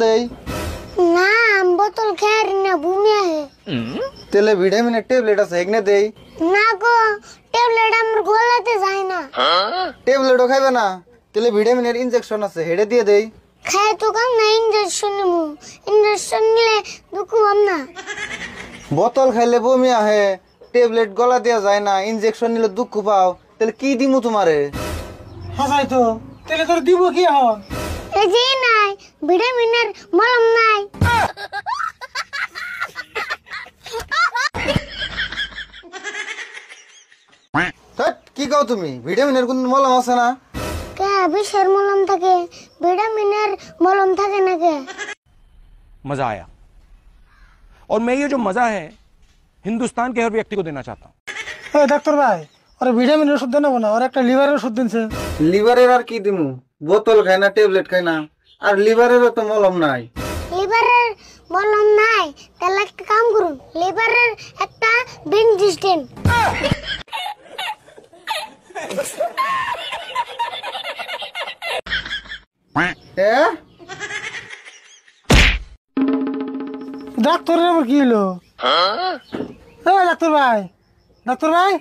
দেই না বোতল খেয়ে না বমি আহে তেলে ভিটামিনের ট্যাবলেট আছে এগনে দেই না গো ট্যাবলেট আমার গলাতে যায় না ট্যাবলেটও খাইবে না তেলে ভিটামিনের ইনজেকশন আছে হেডে দিয়ে দেই খায় তো কাম না ইঞ্জেকশন নিমু ইঞ্জেকশন নিলে দুঃখ পাম না বোতল খাইলে বমি আহে ট্যাবলেট গলা দেয়া যায় না ইনজেকশন নিলে দুঃখ পাও তাহলে কি দিমু তোমারে হাসাই তো তাহলে তোর দিব কি এখন এই যে নাই ভিটামিনের মলম নাই ধ্যাৎ, কি কও তুমি ভিটামিনের কোন মলম আছে না কে বিষের মলম থাকে ভিটামিনের মলম থাকে না কে मजा आया और मैं ये जो मजा है हिंदुस्तान के हर व्यक्ति को देना चाहता हूँ এই ডাক্তার ভাই ওরা ভিটামিনের ওষুধ দেন না ওরা একটা লিভারের ওষুধ দিনছে লিভারের আর কি দিমু বোতল খাই না ট্যাবলেট খাই না আর লিভারেরও তো মলম নাই লিভারের মলম নাই তাহলে একটা কাম করুন লিভারের একটা বেনজিস্টেন হ্যাঁ ডাক্তারের আবার কি হলো ডাক্তার ভাই ডাক্তার ভাই